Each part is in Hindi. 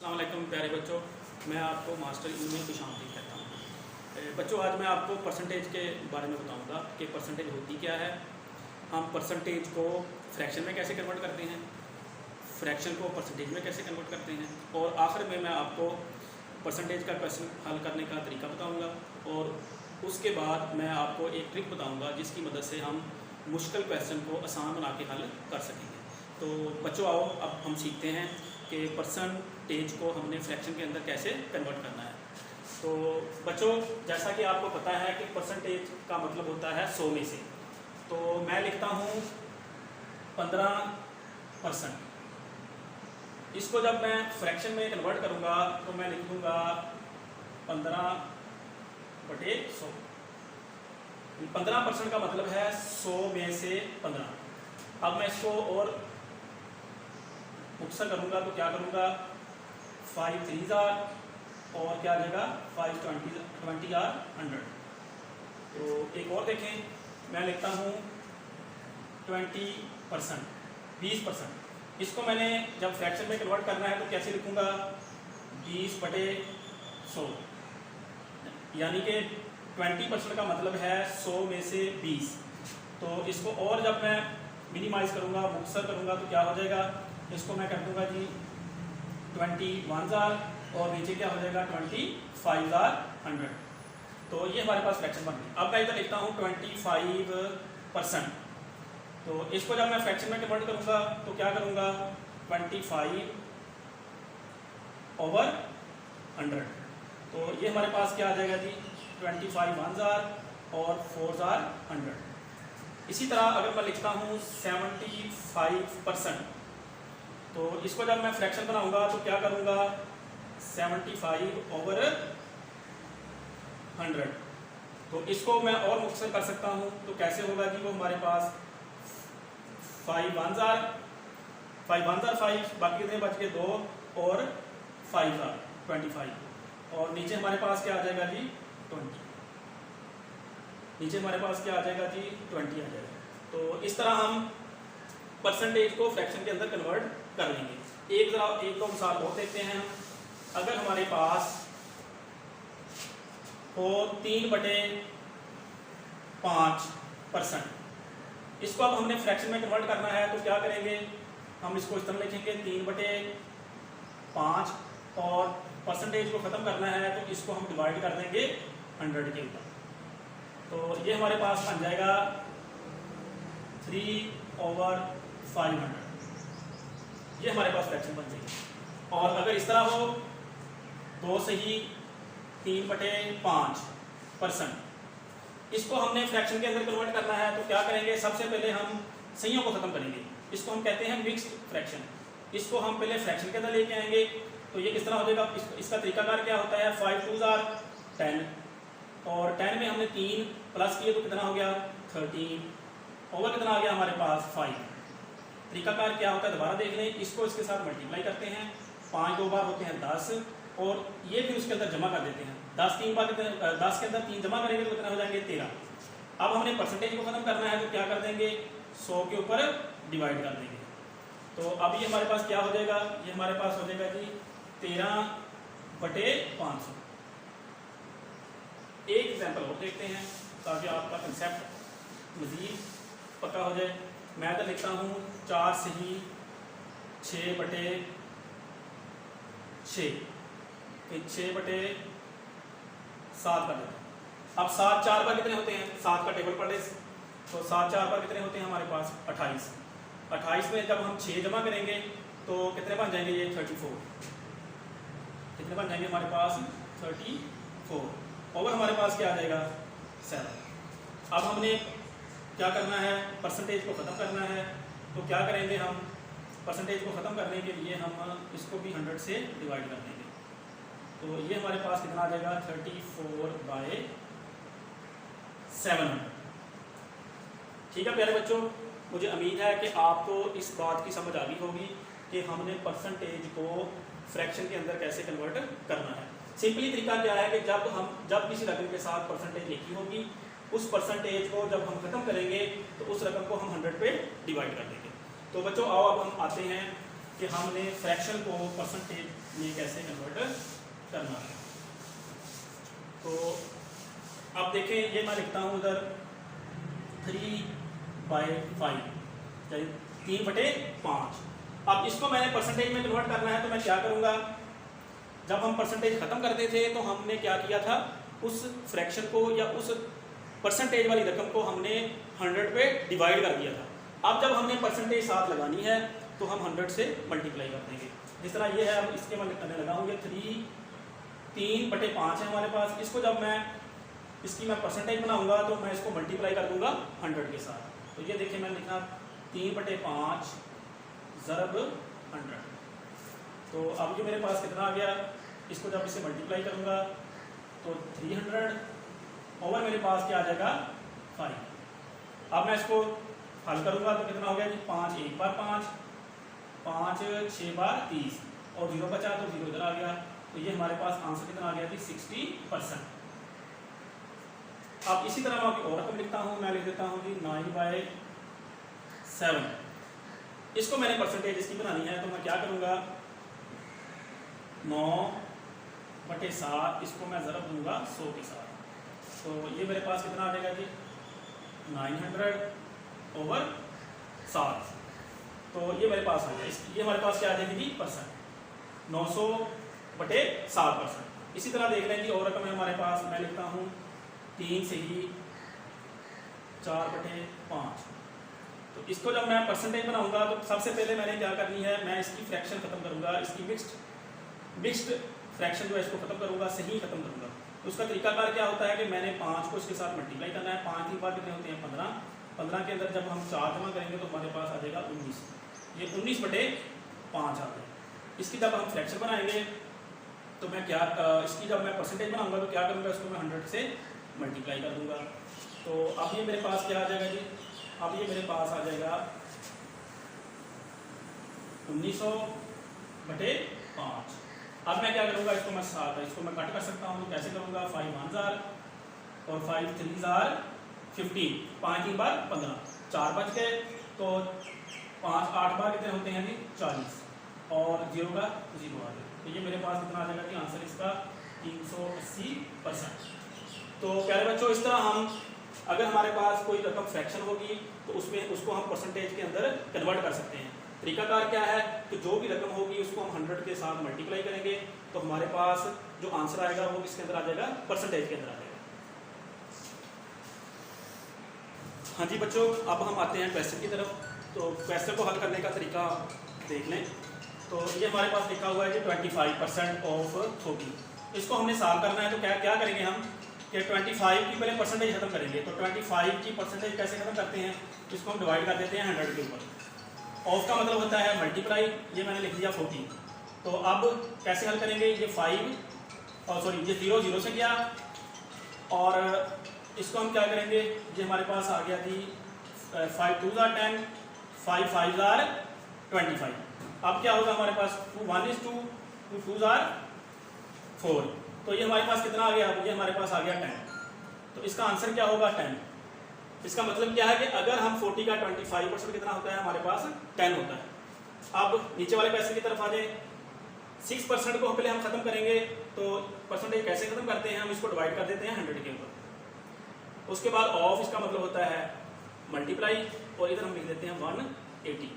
अस्सलाम वालेकुम प्यारे बच्चों, मैं आपको मास्टर ईमेल खुशामदीद कहता हूँ। बच्चों, आज मैं आपको परसेंटेज के बारे में बताऊँगा कि परसेंटेज होती क्या है, हम परसेंटेज को फ्रैक्शन में कैसे कन्वर्ट करते हैं, फ्रैक्शन को परसेंटेज में कैसे कन्वर्ट करते हैं, और आखिर में मैं आपको परसेंटेज का क्वेश्चन हल करने का तरीका बताऊँगा। और उसके बाद मैं आपको एक ट्रिक बताऊँगा जिसकी मदद से हम मुश्किल क्वेश्चन को आसान बना के हल कर सकेंगे। तो बच्चों, आओ अब हम सीखते हैं कि परसेंटेज को हमने फ्रैक्शन के अंदर कैसे कन्वर्ट करना है। तो बच्चों, जैसा कि आपको पता है कि परसेंटेज का मतलब होता है 100 में से। तो मैं लिखता हूँ 15%। इसको जब मैं फ्रैक्शन में कन्वर्ट करूँगा तो मैं लिख दूँगा 15/100। 15% का मतलब है 100 में से 15। अब मैं इसको और मुख्तसर करूँगा तो क्या करूँगा, 5 3s are और क्या आ जाएगा 5 20 are 100। तो एक और देखें, मैं लिखता हूँ 20%, 20%। इसको मैंने जब फ्रैक्शन में कन्वर्ट करना है तो कैसे लिखूँगा, 20/100, यानी कि 20% का मतलब है 100 में से 20। तो इसको और जब मैं मिनिमाइज़ करूँगा, मुख्तसर करूँगा तो क्या हो जाएगा, इसको मैं कर दूँगा जी 21s are और नीचे क्या हो जाएगा 25s are 100। तो ये हमारे पास फ्रैक्शन बन गई। अब मैं इधर लिखता हूँ 25%। तो इसको जब मैं फ्रैक्शन में कन्वर्ट करूँगा तो क्या करूँगा, 25/100। तो ये हमारे पास क्या आ जाएगा जी, 25 1s are और 4s are 100। इसी तरह अगर मैं लिखता हूँ 75%, तो इसको जब मैं फ्रैक्शन बनाऊंगा तो क्या करूंगा, 75/100। तो इसको मैं और मुख्तसर कर सकता हूँ तो कैसे होगा जी, वो हमारे पास 5 1s are 5, बाकी कितने बच गए 2 और 5s are 25। और नीचे हमारे पास क्या आ जाएगा जी 20। नीचे हमारे पास क्या आ जाएगा जी 20 आ जाएगा। तो इस तरह हम परसेंटेज को फ्रैक्शन के अंदर कन्वर्ट कर लेंगे। एक दो मिसाल और देखते हैं हम। अगर हमारे पास हो 3/5%, इसको अब हमने फ्रैक्शन में कन्वर्ट करना है तो क्या करेंगे, हम इसको इस तरह लिखेंगे 3/5 और परसेंटेज को ख़त्म करना है तो इसको हम डिवाइड कर देंगे 100 के ऊपर। तो ये हमारे पास बन जाएगा 3/500। ये हमारे पास फ्रैक्शन बन जाएगी। और अगर इस तरह हो 2 सही 3/5%, इसको हमने फ्रैक्शन के अंदर कन्वर्ट करना है तो क्या करेंगे, सबसे पहले हम सहीयों को ख़त्म करेंगे। इसको हम कहते हैं मिक्स्ड फ्रैक्शन। इसको हम पहले फ्रैक्शन के अंदर लेके आएंगे। तो ये किस तरह हो जाएगा, इसका तरीकाकार क्या होता है, 5 2s are 10 और 10 में हमने 3 प्लस किए तो कितना हो गया 13 ओवर कितना आ गया हमारे पास 5। तरीकाकार क्या होता है दोबारा देख लें। इसको इसके साथ मल्टीप्लाई करते हैं, 5 2 बार होते हैं 10 और ये फिर उसके अंदर जमा कर देते हैं। 10 3 बार कितने, 10 के अंदर 3 जमा करेंगे तो कितना हो जाएंगे 13। अब हमने परसेंटेज को खत्म करना है तो क्या कर देंगे, 100 के ऊपर डिवाइड कर देंगे। तो अब ये हमारे पास क्या हो जाएगा, ये हमारे पास हो जाएगा जी 13/500। एक एग्जाम्पल और देखते हैं ताकि आपका कंसेप्ट मज़ीद पक्का हो जाए। मैं तो लिखता हूँ 4 सही 6/6, 6/7 कर देते हैं। अब 7 4 बार कितने होते हैं, 7 का टेबल पढ़ ले। तो 7 4 बार कितने होते हैं हमारे पास 28। 28 में जब हम 6 जमा करेंगे तो कितने बन जाएंगे, ये 34। कितने बन जाएंगे हमारे पास 34 और हमारे पास क्या आ जाएगा 7। अब हमने क्या करना है, परसेंटेज को ख़त्म करना है। तो क्या करेंगे, हम परसेंटेज को ख़त्म करने के लिए हम इसको भी 100 से डिवाइड कर देंगे। तो ये हमारे पास कितना आ जाएगा 34/700। ठीक है प्यारे बच्चों, मुझे उम्मीद है कि आपको इस बात की समझ आ गई होगी कि हमने परसेंटेज को फ्रैक्शन के अंदर कैसे कन्वर्ट करना है। सिंपली तरीका क्या है कि जब किसी रकम के साथ परसेंटेज लिखी होगी, उस परसेंटेज को जब हम ख़त्म करेंगे तो उस रकम को हम 100 पे डिवाइड कर देंगे। तो बच्चों आओ अब हम आते हैं कि हमने फ्रैक्शन को परसेंटेज ये कैसे कन्वर्ट करना है। तो अब देखें, ये मैं लिखता हूँ उधर 3/5, 3/5। अब इसको मैंने परसेंटेज में कन्वर्ट करना है, तो मैं क्या करूँगा, जब हम परसेंटेज ख़त्म करते थे तो हमने क्या किया था, उस फ्रैक्शन को या उस परसेंटेज वाली रकम को हमने 100 पे डिवाइड कर दिया था। अब जब हमने परसेंटेज साथ लगानी है तो हम 100 से मल्टीप्लाई कर देंगे। जिस तरह ये है, अब इसके मैं करने लगा हूँ, ये 3/5 है हमारे पास। इसको जब मैं इसकी मैं परसेंटेज बनाऊंगा तो मैं इसको मल्टीप्लाई कर दूंगा 100 के साथ। तो ये देखिए मैंने लिखा 3/5 ज़रब 100। तो अब ये मेरे पास कितना आ गया, इसको जब इसे मल्टीप्लाई करूंगा तो 300 ओवर मेरे पास क्या आ जाएगा 5। अब मैं इसको हल करूंगा तो कितना हो गया जी, 5 1 बार 5, 5 6 बार 30 और 0 बचा तो 0 इधर आ गया। तो ये हमारे पास आंसर कितना आ गया जी, 60%। अब इसी तरह मैं अभी और रकम लिखता हूँ, मैं लिख देता हूँ जी 9/7। इसको मैंने परसेंटेज इसकी बनानी है, तो मैं क्या करूँगा, 9/7 इसको मैं ज़रब दूंगा 100 के साथ। तो ये मेरे पास कितना आ जाएगा जी, 900/7। तो ये मेरे पास आ गया, ये हमारे पास क्या आ जाएगी जी, परसेंट, 900/7%। इसी तरह देख लें जी और रकम है हमारे पास, मैं लिखता हूँ 3 से ही 4/5। तो इसको जब मैं परसेंटेज बनाऊंगा तो सबसे पहले मैंने क्या करनी है, मैं इसकी फ्रैक्शन खत्म करूंगा, इसकी मिक्स्ड फ्रैक्शन जो है इसको खत्म करूंगा, सही खत्म करूंगा। तो उसका तरीकाकार क्या होता है कि मैंने 5 को इसके साथ मल्टीप्लाई करना है। 5 की बार कितने होते हैं, 15। 15 के अंदर जब हम 4 जमा करेंगे तो हमारे पास आ जाएगा 19। ये 19/5 आ गया। इसकी जब हम फ्रैक्शन बनाएंगे तो मैं क्या, इसकी जब मैं परसेंटेज बनाऊंगा तो क्या करूँगा, इसको मैं 100 से मल्टीप्लाई कर दूंगा। तो अब ये मेरे पास क्या आ जाएगा जी, अब ये मेरे पास आ जाएगा 1900/5। अब मैं क्या करूँगा, इसको मैं कट कर सकता हूँ। तो कैसे करूँगा, 5 1 और 5 3 15, 5 3 बार 15, 4 बच गए। तो 5 8 बार कितने होते हैं जी, 40 और 0 का 0 आ गया। तो ये मेरे पास कितना आ जाएगा कि आंसर इसका 380%। तो प्यारे बच्चों, इस तरह हम अगर हमारे पास कोई रकम फ्रैक्शन होगी तो उसको हम परसेंटेज के अंदर कन्वर्ट कर सकते हैं। तरीकाकार क्या है कि जो भी रकम होगी उसको हम 100 के साथ मल्टीप्लाई करेंगे तो हमारे पास जो आंसर आएगा वो किसके अंदर आ जाएगा, परसेंटेज के अंदर आ जाएगा। हाँ जी बच्चों, अब हम आते हैं क्वेश्चन की तरफ। तो क्वेश्चन को हल करने का तरीका देख लें। तो ये हमारे पास लिखा हुआ है कि 25% ऑफ 40। इसको हमने सॉल्व करना है। तो क्या करेंगे हम कि 25 की पहले परसेंटेज खत्म करेंगे। तो 25 की परसेंटेज कैसे खत्म करते हैं, इसको हम डिवाइड कर देते हैं 100 के ऊपर। ऑफ का मतलब होता है मल्टीप्लाई, ये मैंने लिख दिया 40। तो अब कैसे हल करेंगे, ये 5 और सॉरी ये 0 0 से गया और इसको हम क्या करेंगे, ये हमारे पास आ गया थी 5 2 10, 5 5 25। अब क्या होगा हमारे पास, 2 1 is 2, 2 2 4। तो ये हमारे पास कितना आ गया, ये हमारे पास आ गया 10। तो इसका आंसर क्या होगा, 10। इसका मतलब क्या है कि अगर हम 40 का 25% कितना होता है, हमारे पास 10 होता है। अब नीचे वाले पैसे की तरफ आ जाए। 6% को पहले हम खत्म करेंगे। तो परसेंटेज कैसे खत्म करते हैं, हम इसको डिवाइड कर देते हैं 100 के ऊपर। उसके बाद ऑफ, इसका मतलब होता है मल्टीप्लाई, और इधर हम लिख देते हैं 180।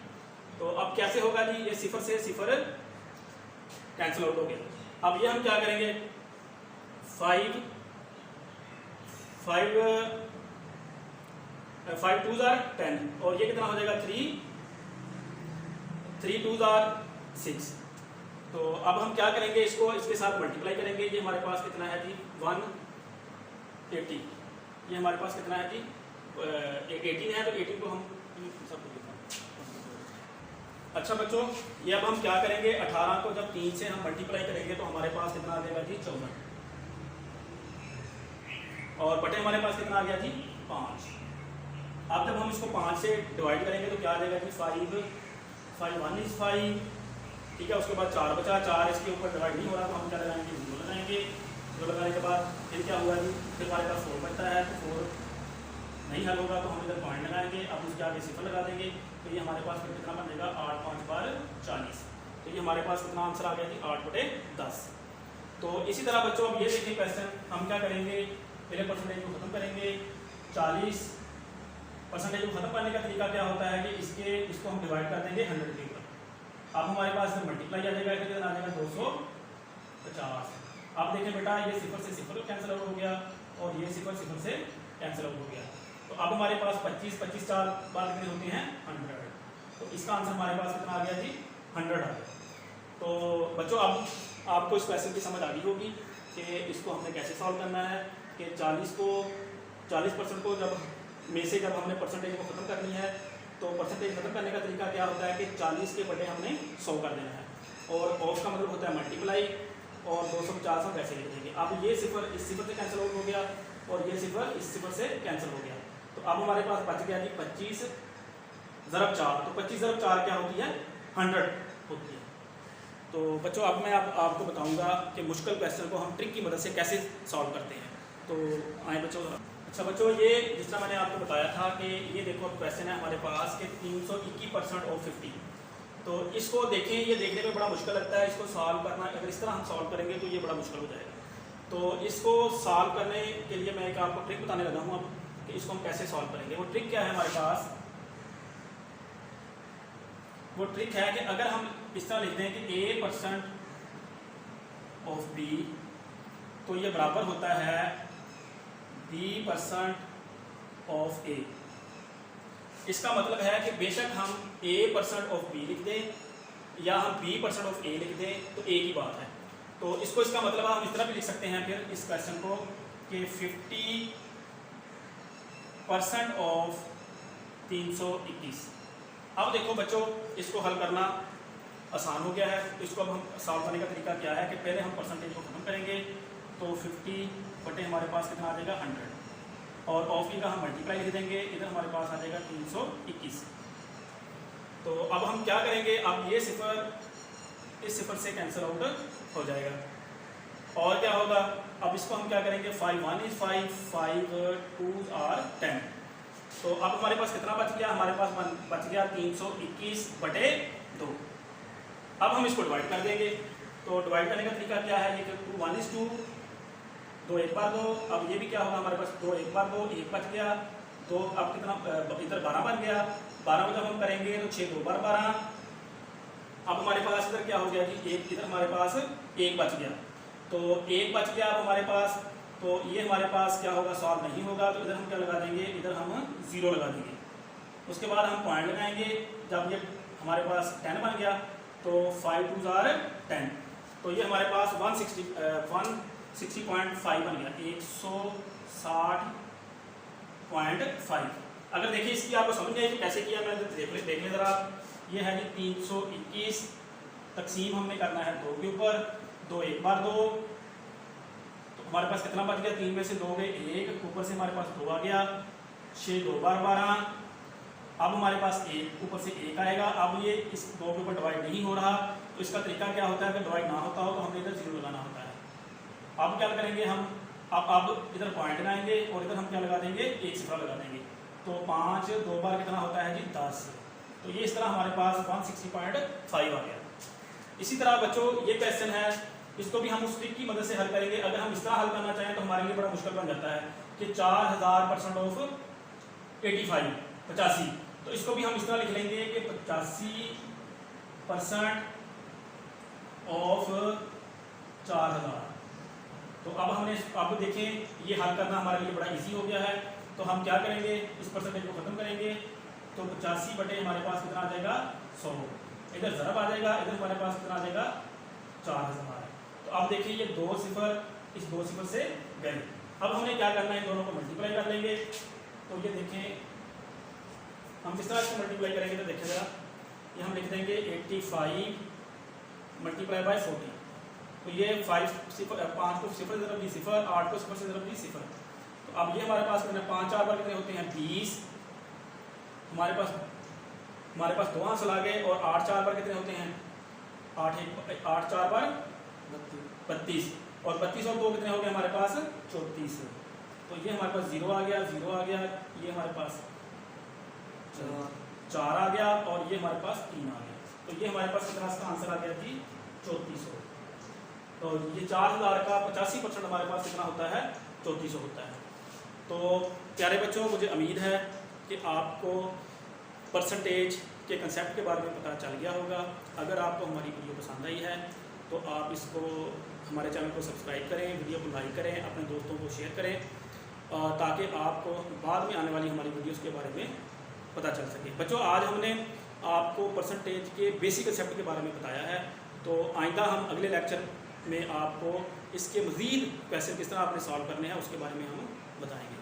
तो अब कैसे होगा जी, ये 0 से 0 कैंसिल आउट हो गया। अब ये हम क्या करेंगे, 5 2 10 और ये कितना हो जाएगा, 3 2 6। तो अब हम क्या करेंगे, इसको इसके साथ मल्टीप्लाई करेंगे। ये हमारे पास कितना है जी, 180। ये हमारे पास कितना है जी, 18 है। तो 18 को हम सब कुछ लिखा। अच्छा बच्चों, ये अब हम क्या करेंगे, 18 को जब 3 से हम मल्टीप्लाई करेंगे तो हमारे पास कितना आ जाएगा जी, 14। और बटे हमारे पास कितना आ गया जी, 5। अब जब हम इसको 5 से डिवाइड करेंगे तो क्या आ जाएगा जी, 5 1 is 5। ठीक है, उसके बाद 4 बचा, 4 इसके ऊपर डिवाइड नहीं हो रहा तो हम क्या लगाएंगे, 0 लगाएंगे। 0 लगाने के बाद फिर क्या हुआ जी, फिर हमारे पास 4 बचता है। तो 4 नहीं हल होगा तो हम इधर पॉइंट लगाएंगे। अब उसके आगे 0 लगा देंगे। तो ये हमारे पास फिर कितना बन जाएगा, 8 5 40। तो तो ये हमारे पास कितना आंसर आ गया जी 8/10। तो इसी तरह बच्चों अब ये देखिए क्वेश्चन हम क्या करेंगे, पहले परसेंटेज को खत्म करेंगे। 40% को खत्म करने का तरीका क्या होता है कि इसको हम डिवाइड कर देंगे 100 के ऊपर। अब हमारे पास मल्टीप्लाई आ जाएगा, कितना आ जाएगा 250। अब देखें बेटा ये 0 से 0 कैंसिल आउट हो गया और ये 0 से कैंसिल आउट हो गया। तो अब हमारे पास 25 4 बार कितने होते हैं 100। तो इसका आंसर हमारे पास कितना आ गया जी 100 आ गया। तो बच्चों अब आपको इस क्वेश्चन की समझ आ गई होगी कि इसको हमने कैसे सॉल्व करना है कि 40% को जब हमने परसेंटेज को खत्म करनी है तो परसेंटेज खत्म करने का तरीका क्या होता है कि 40 के बटे हमने 100 कर देना है और ऑफ का मतलब होता है मल्टीप्लाई और 250 हम वैसे लिख देंगे। अब ये 0 इस 0 से कैंसिल आउट हो गया और ये 0 इस 0 से कैंसिल हो गया। तो अब हमारे पास बच गया जी 25 × 4। तो 25 × 4 क्या होती है 100 होती है। तो बच्चों अब मैं आपको बताऊंगा कि मुश्किल क्वेश्चन को हम ट्रिक की मदद से कैसे सॉल्व करते हैं। तो आए बच्चों। अच्छा बच्चों ये जिस तरह मैंने आपको बताया था कि ये देखो क्वेश्चन है हमारे पास कि 321% ऑफ 50। तो इसको देखें, ये देखने में बड़ा मुश्किल लगता है इसको सॉल्व करना। अगर इस तरह हम सॉल्व करेंगे तो ये बड़ा मुश्किल हो जाएगा। तो इसको सॉल्व करने के लिए मैं एक आपको ट्रिक बताने लगा हूँ अब कि इसको हम कैसे सॉल्व करेंगे। वो ट्रिक क्या है हमारे पास, वो ट्रिक है कि अगर हम इस तरह लिखते हैं कि A% ऑफ B तो ये बराबर होता है B% ऑफ A। इसका मतलब है कि बेशक हम A% ऑफ B लिख दें या हम B% ऑफ A लिख दें तो एक ही बात है। तो इसका मतलब हम इस तरह भी लिख सकते हैं फिर इस क्वेश्चन को कि 50% ऑफ 321। अब देखो बच्चों इसको हल करना आसान हो गया है। तो इसको अब हम सॉल्व करने का तरीका क्या है कि पहले हम परसेंटेज को खत्म करेंगे। तो 50 बटे हमारे पास कितना आ जाएगा 100 और ऑफ का हम मल्टीप्लाई लिख देंगे, इधर हमारे पास आ जाएगा 321। तो अब हम क्या करेंगे, अब ये 0 इस 0 से कैंसिल आउट हो जाएगा और क्या होगा। अब इसको हम क्या करेंगे 5 1 is 5 5 2 are 10। तो अब हमारे पास कितना बच गया, हमारे पास बच गया 321/2। अब हम इसको डिवाइड कर देंगे। तो डिवाइड करने का तरीका क्या है, ये 2 1 is 2 2 1 बार 2। अब ये भी क्या होगा हमारे पास 2 1 बार 2 1 बच गया 2। अब कितना इधर 12 बन गया। 12 में जब हम करेंगे तो 6 2 बार 12। अब हमारे पास इधर क्या हो गया जी एक, इधर हमारे पास 1 बच गया। तो 1 बच गया अब हमारे पास। तो ये हमारे पास क्या होगा सॉल्व नहीं होगा। तो इधर हम क्या लगा देंगे, इधर हम 0 लगा देंगे। उसके बाद हम पॉइंट लगाएंगे। जब ये हमारे पास 10 बन गया तो 5 2 are 10। तो ये हमारे पास 160.5 बन गया 160.5। अगर देखिए इसकी आपको समझ नहीं आई कि कैसे किया, मैं देख लें ज़रा। ये है जी 321 तकसीम हमने करना है 2 के ऊपर। 2 1 बार 2 तो हमारे पास कितना बच गया, 3 में से 2 गए 1, ऊपर से हमारे पास 2 आ गया। 6 2 बार 12। अब हमारे पास 1 ऊपर से 1 आएगा। अब ये इस 2 के ऊपर डिवाइड नहीं हो रहा। तो इसका तरीका क्या होता है, अगर डिवाइड ना होता हो तो हमने इधर 0 लगाना होता है। अब क्या करेंगे हम, अब इधर पॉइंट लगाएंगे और इधर हम क्या लगा देंगे 1 0 लगा देंगे। तो 5 2 बार कितना होता है जी 10। तो ये इस तरह हमारे पास 160.5 आ गया। इसी तरह बच्चों ये क्वेश्चन है, इसको भी हम उस ट्रिक की मदद से हल करेंगे। अगर हम इस तरह हल करना चाहें तो हमारे लिए बड़ा मुश्किल बन जाता है कि 4000% ऑफ 85। तो इसको भी हम इस तरह लिख लेंगे कि 85% ऑफ 4000। तो अब हमने अब देखें ये हल करना हमारे लिए बड़ा इजी हो गया है। तो हम क्या करेंगे, इस परसेंटेज को खत्म करेंगे। तो 85 बटे हमारे पास कितना आ जाएगा 100। इधर ज़रब आ जाएगा, इधर हमारे पास कितना आ जाएगा 4000। तो अब देखिए ये 2 0 इस 2 0 से गए। अब हमने क्या करना है, दोनों को मल्टीप्लाई कर लेंगे। तो ये देखें हम किस तरह इसको मल्टीप्लाई करेंगे, तो देखिए जरा ये हम लिख देंगे 85 मल्टीप्लाई बाय 40। तो ये 5 को 0 से ज़रब दी 0, 8 को 0 से ज़रब दी 0। तो अब ये हमारे पास कितने 5 4 बार कितने होते हैं 20। हमारे पास 2 आंसर आ गए। और 8 4 बार कितने होते हैं 8 4 बार 32। और 32 और 2 कितने हो गए हमारे पास 34। तो ये हमारे पास 0 आ गया 0 आ गया। ये हमारे पास 4 आ गया और ये हमारे पास 3 आ गया। तो ये हमारे पास कितना इसका आंसर आ गया जी 3400। तो ये 4000 का 85% हमारे पास कितना होता है 3400 होता है। तो प्यारे बच्चों, मुझे उम्मीद है कि आपको परसेंटेज के कंसेप्ट के बारे में पता चल गया होगा। अगर आपको हमारी वीडियो पसंद आई है तो आप इसको हमारे चैनल को सब्सक्राइब करें, वीडियो को लाइक करें, अपने दोस्तों को शेयर करें, ताकि आपको बाद में आने वाली हमारी वीडियोस के बारे में पता चल सके। बच्चों, आज हमने आपको परसेंटेज के बेसिक कंसेप्ट के बारे में बताया है। तो आइंदा हम अगले लेक्चर में आपको इसके मज़ीद क्वेश्चन किस तरह आपने सॉल्व करने हैं उसके बारे में हम बताएंगे।